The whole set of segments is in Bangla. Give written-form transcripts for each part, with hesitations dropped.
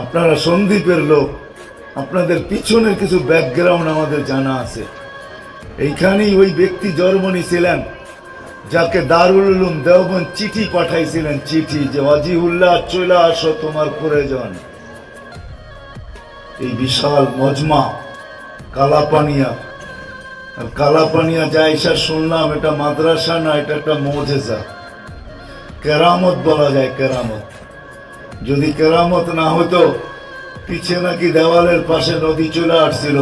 আপনারা সন্দ্বীপের লোক, আপনাদের পিছনের কিছু ব্যাকগ্রাউন্ড আমাদের জানা আছে। এইখানেই ওই ব্যক্তি জন্ম নিয়েছিলেন যাকে দারুল উলুম দেওবন্দ চিঠি পাঠাইছিলেন, চিঠি যে ওয়াজিহুল্লাহ চলে আসো, তোমার প্রয়োজন। এই বিশাল মজমা কালাপানিয়া, আর কালাপানিয়া যা এসা শুনলাম, এটা মাদ্রাসা না, এটা একটা মুজিজা, কেরামত বলা যায়, কেরামত। যদি কেরামত না হতো, পিছে নাকি দেওয়ালের পাশে নদী চলে আসছিল,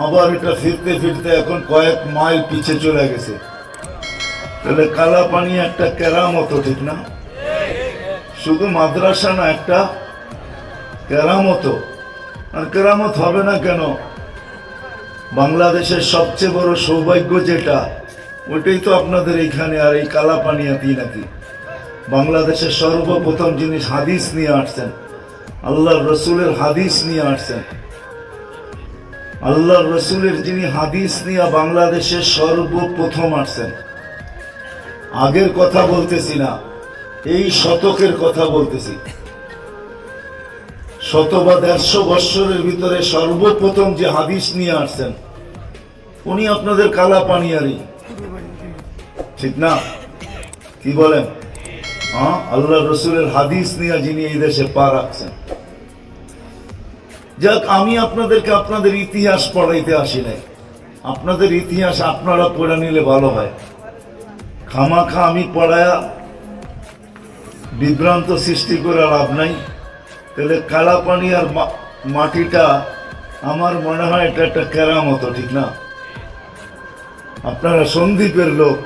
আবার এটা ফিরতে ফিরতে এখন কয়েক মাইল পিছে চলে গেছে। তাহলে কালাপানি একটা কেরামত, ঠিক না? শুধু মাদ্রাসা না, একটা কেরামত। আর কেরামত হবে না কেন? বাংলাদেশের সবচেয়ে বড় সৌভাগ্য যেটা, ওইটাই তো আপনাদের এইখানে, আর এই কালাপানিয়াতেই নাকি বাংলাদেশের সর্বপ্রথম যিনি হাদিস নিয়ে আসছেন, আল্লাহর রসুলের হাদিস নিয়ে আসছেন, আল্লাহর রসুলের যিনি হাদিস নিয়ে বাংলাদেশের সর্বপ্রথম আসছেন। আগের কথা বলতেছি না, এই শতকের কথা বলতেছি। 100 বা 150 বৎসরের ভিতরে সর্বপ্রথম যে হাদিস নিয়ে আসছেন, উনি আপনাদের কালাপানিয়ারই, ঠিক না? কি বলেন? হ্যাঁ, আল্লাহ রসুলের হাদিস নিয়ে যিনি এই দেশে পা রাখছেন। যাক, আমি আপনাদেরকে আপনাদের ইতিহাস পড়াইতে আসি নাই। আপনাদের ইতিহাস আপনারা পড়ে নিলে ভালো হয়। খামাখা আমি পড়ায়া বিভ্রান্ত সৃষ্টি করে লাভ নাই। তাহলে কালাপানি আর মাটিটা, আমার মনে হয় এটা একটা কেরামত, ঠিক না? আপনারা সন্দ্বীপের লোক,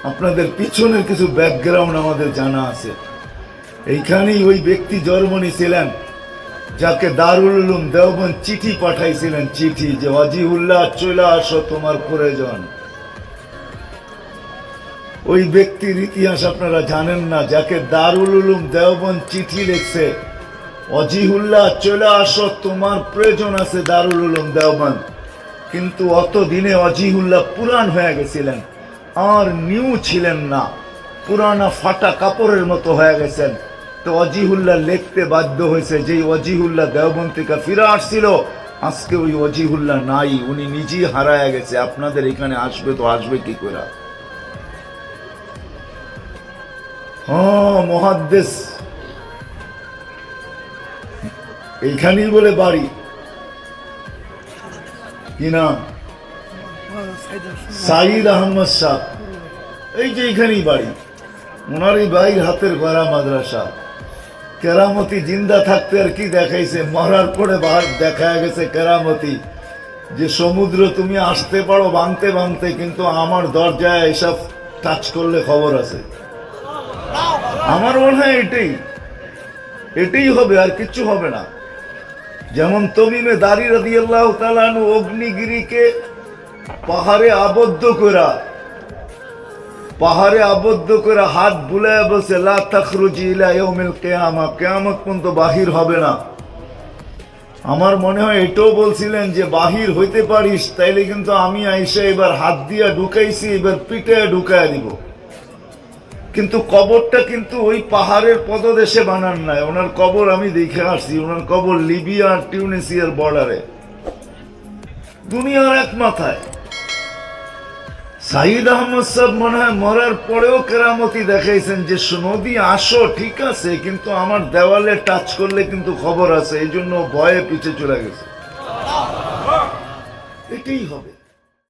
আপনাদের পিছনের কিছু ব্যাকগ্রাউন্ড আমাদের জানা আছে। এইখানেই ওই ব্যক্তি জন্ম নিয়েছিলেন যাকে দারুল উলুম দেওবন্দ চিঠি পাঠাইছিলেন, চিঠি যে ওয়াজিহুল্লাহ চলে আসো, তোমার প্রয়োজন। ওই ব্যক্তির ইতিহাস আপনারা জানেন না, যাকে দারুল উলুম দেওবন্দ চিঠি লিখছে, ওয়াজিহুল্লাহ চলে আসো, তোমার প্রয়োজন আছে দারুল উলুম দেওবন্দ। কিন্তু অত দিনে ওয়াজিহুল্লাহ পুরান হয়ে গেছিলেন, আর নিউ ছিলেন না, পুরানা ফাটা কাপড়ের মতো হয়ে গেছেন। তো ওয়াজিহুল্লাহ লিখতে বাধ্য হয়েছে, যেই ওয়াজিহুল্লাহ দেওবন্দ থেকে ফিরে আসছিল, আজকে ওই ওয়াজিহুল্লাহ নাই, উনি নিজেই হারায় গেছে। আপনাদের এখানে আসবে তো আসবে কি করে? মুহাদ্দিস এইখানেই বলে বাড়ি, কি নাম? সাইদ আহমদ শাহ। এই যে এইখানেই বাড়ি, ওনার এই ভাইয়ের হাতের গড়া মাদ্রাসা। কেরামতি জিন্দা থাকতে আর কি দেখাইছে, মরার পরে দেখা গেছে কেরামতি, যে সমুদ্র তুমি আসতে পারো ভাঙতে ভাঙতে, কিন্তু আমার দরজায় এসব টাচ করলে খবর আছে। আমার মনে হয় এটাই হবে, আর কিচ্ছু হবে না। যেমন তমিমে দারি রাদিয়াল্লাহু তাআলা আনহু অগ্নিগিরিকে পাহাড়ে আবদ্ধ করে হাত বুলায় বলছে, লা তাখরুজি ইলা ইয়াউমিল কিয়ামা, কিয়ামত পর্যন্ত বাহির হবে না। আমার মনে হয় এটাও বলছিলেন যে বাহির হইতে পারিস, তাইলে কিন্তু আমি আইসা এবার হাত দিয়া ঢুকাইছি, এবার পিঠে ঢুকায় দিব। কিন্তু কবরটা কিন্তু ওই পাহাড়ের পদদেশে বানান নাই। ওনার কবর আমি দেখে আসছি, ওনার কবর লিবিয়া আর টিউনিসিয়ার বর্ডারে, দুনিয়ার এক মাথায়। সাইদ আহমদ সাহেব মনে হয় মরার পরেও কেরামতি দেখাইছেন যে নদী আসো, ঠিক আছে, কিন্তু আমার দেওয়ালে টাচ করলে কিন্তু খবর আছে, এই জন্য ভয়ে পিছে চলে গেছে। এটাই হবে।